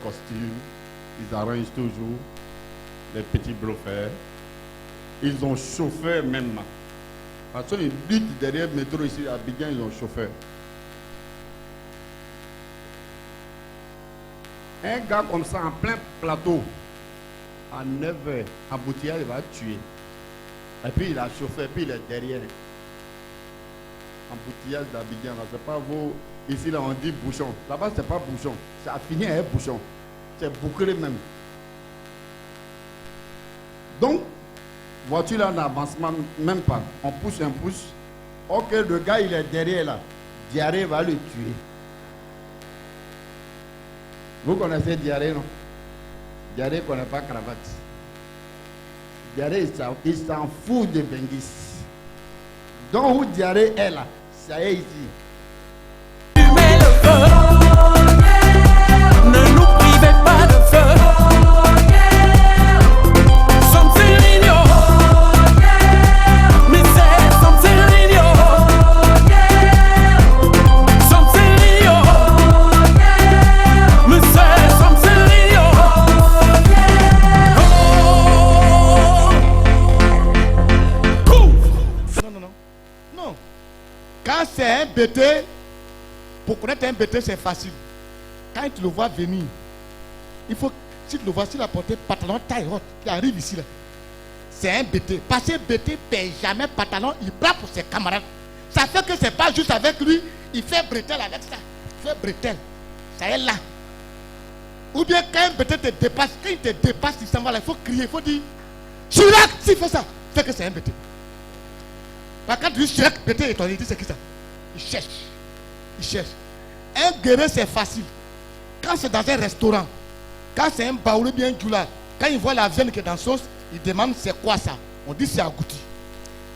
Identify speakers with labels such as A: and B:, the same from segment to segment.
A: costumes, ils arrangent toujours les petits bluffers. Ils ont chauffeur même. Parce qu'ils luttent derrière le métro ici à Abidjan, ils ont chauffeur. Un gars comme ça en plein plateau, à 9h, embouteillage, il va tuer. Et puis il a chauffeur, puis il est derrière. Embouteillage d'Abidjan, c'est pas vous. Ici, là, on dit bouchon. Là-bas, c'est pas bouchon. Ça a fini avec bouchon. C'est bouclé même. Donc, voiture là n'avance même pas. On pousse un pouce. Ok, le gars, il est derrière là. Diarrhée va le tuer. Vous connaissez Diarrhée, non? Diarrhée ne connaît pas cravate. Diarrhée, il s'en fout de Bengis. Donc, où Diarrhée est là, ça y est ici.
B: Ne nous privez pas de feu. Something me say something me say something
C: Non. Quand c'est un bêté, pour connaître un bêté, c'est facile. Quand tu le vois venir, il faut, si tu le vois, s'il a porté pantalon taille haute, qui arrive ici là, c'est un bêté. Parce que bêté ne paye jamais pantalon, il prend pour ses camarades. Ça fait que c'est pas juste avec lui, il fait bretelle avec ça. Il fait bretelle. Ça est là. Ou bien quand un bêté te dépasse, quand il te dépasse, il s'en va là, il faut crier, il faut dire Chirac, s'il fait ça, c'est que c'est un bêté. Quand tu dis Chirac, bêté étonné, il dit c'est qui ça? Il cherche. Il cherche. Un guerrier, c'est facile. Quand c'est dans un restaurant, quand c'est un baoulé bien djoula, quand il voit la viande qui est dans la sauce, il demande c'est quoi ça? On dit c'est agouti.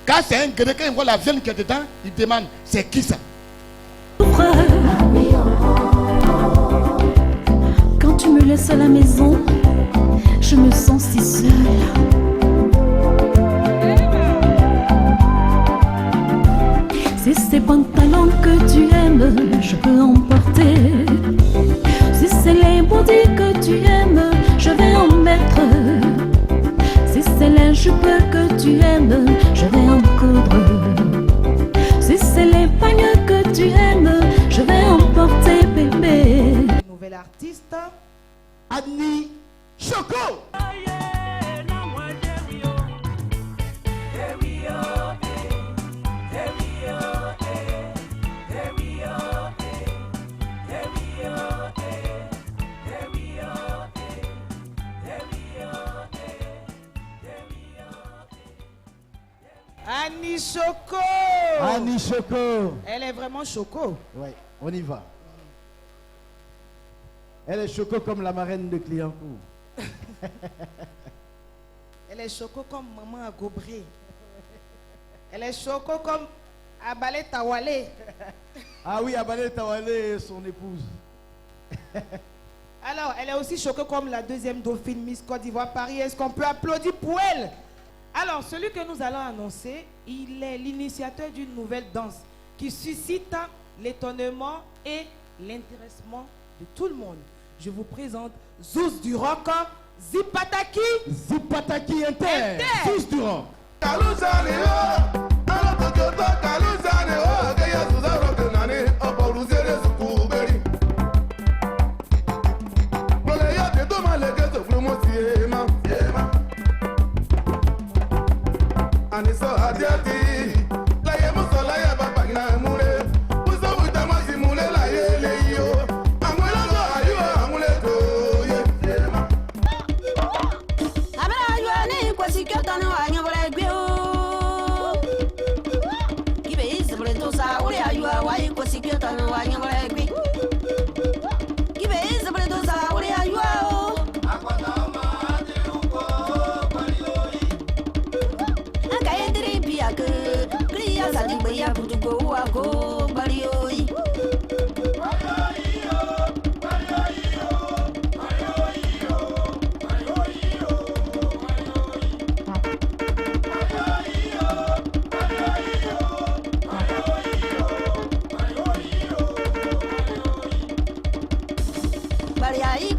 C: Quand c'est un guerrier, quand il voit la viande qui est dedans, il demande c'est qui ça?
D: Quand tu me laisses à la maison, je me sens si seule. Si c'est pantalons que tu aimes, je peux en porter. Si c'est les bondis que tu aimes, je vais en mettre. Si c'est les jupes que tu aimes, je vais en coudre. Si c'est les pagnes que tu aimes, je vais en porter, bébé.
E: Nouvelle artiste,
C: Annie Choco.
E: Annie Choco.
F: Annie Choco.
E: Elle est vraiment Choco.
F: Oui, on y va. Elle est Choco comme la marraine de Clignancourt.
E: Elle est Choco comme maman à Gobré. Elle est Choco comme Abalé Tawale.
F: Ah oui, Abalé Tawale et son épouse.
E: Alors, elle est aussi Choco comme la deuxième dauphine Miss Côte d'Ivoire Paris. Est-ce qu'on peut applaudir pour elle? Alors, celui que nous allons annoncer, il est l'initiateur d'une nouvelle danse qui suscite l'étonnement et l'intéressement de tout le monde. Je vous présente Zouz du rock, Zipataki.
F: Zipataki Inter. Zouz du rock.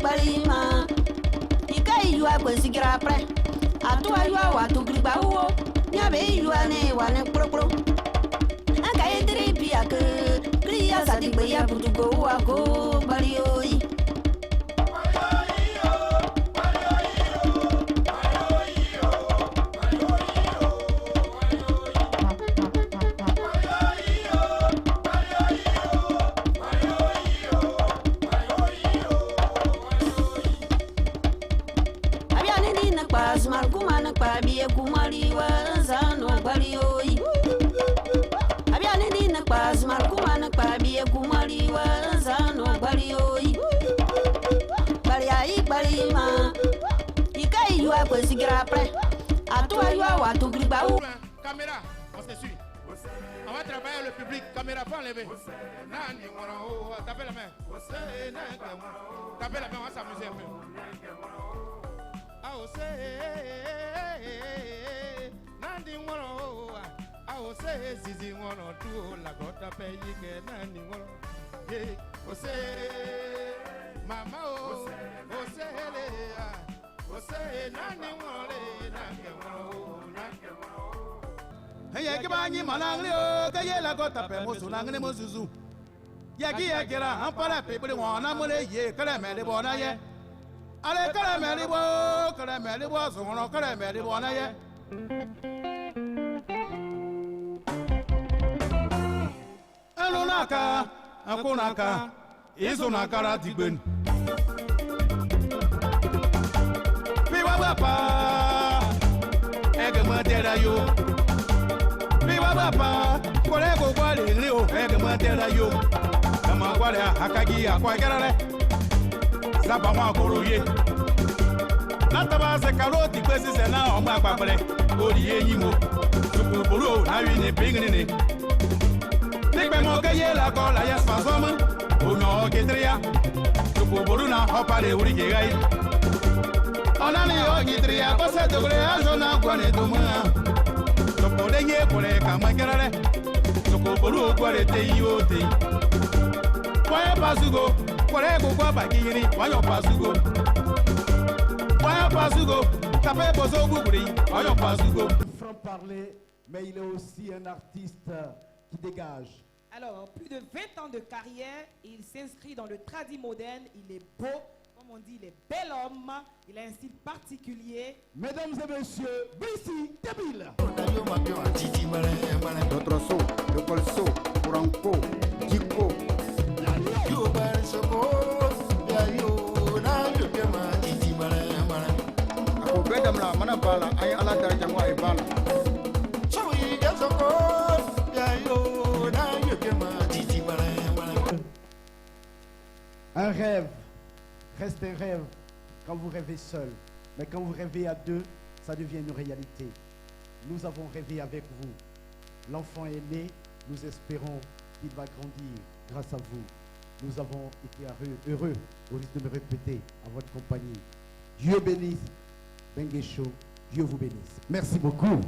D: Bali
G: sigira après. A toi, you are what to grip out. Yabe, you are ne one pro. Aka edri piak, Cria Sadik Baya Putuko, Ako, Barioi. Malkumana Pabi, Kumari, Zano, Barioi. Abiani Dina Paz, Malkumana Pabi, Kumari, Zano, Barioi. Bariai, Barima. Ikai, you are going to get up. À toi, you are what to grip out.
C: Caméra, on se suit. On va travailler le public. Caméra, pas enlever. Tapez la main. Tapez la main, on va s'amuser un peu. I will say, Nandi one, I will say, Zizi one or two, Lagota pay, Nandi one. Hey, say, Mama, oh, say, Nandi one, Hey, Kibani Malangio, Kayela got up and Mosulang and Mosuzu. Yaki, Yakira, and Pala people want a mole, ye, Kalameli Bona. Allez, caramelibo, son caramelibo, on a yet. Alonaka, Akonaka, Isonakara Tibun. Viva Papa, Egamatera you. Viva Papa, Corego Guali, Rio, Egamatera you. Kamaguara, Hakagi, Aquagara. Sabama Koroye. Nataba se karoti kwesi se na omba papale. Oriye yimo. Supu bulu na wini pingini. Nikbe moke la kola ya spasoma. Uno kitria. Supu bulu na hopale uri jegai. Onani o kitria kose togre azona kwane tuma. Supu denye kore kama kerale. Supu bulu kware te yote. Kwaya pasugo.
F: Franc-parler, mais il est aussi un artiste qui dégage.
E: Alors, plus de 20 ans de carrière, il s'inscrit dans le tradi moderne, il est beau, comme on dit, il est bel homme, il a un style particulier.
F: Mesdames et messieurs, Bissi Débile.
H: Notre saut, le colso, Franco, Diko.
F: Un rêve reste un rêve quand vous rêvez seul, mais quand vous rêvez à deux, ça devient une réalité. Nous avons rêvé avec vous. L'enfant est né, nous espérons qu'il va grandir grâce à vous. Nous avons été heureux, au risque de me répéter, à votre compagnie. Dieu bénisse, Benguecho, Dieu vous bénisse. Merci beaucoup.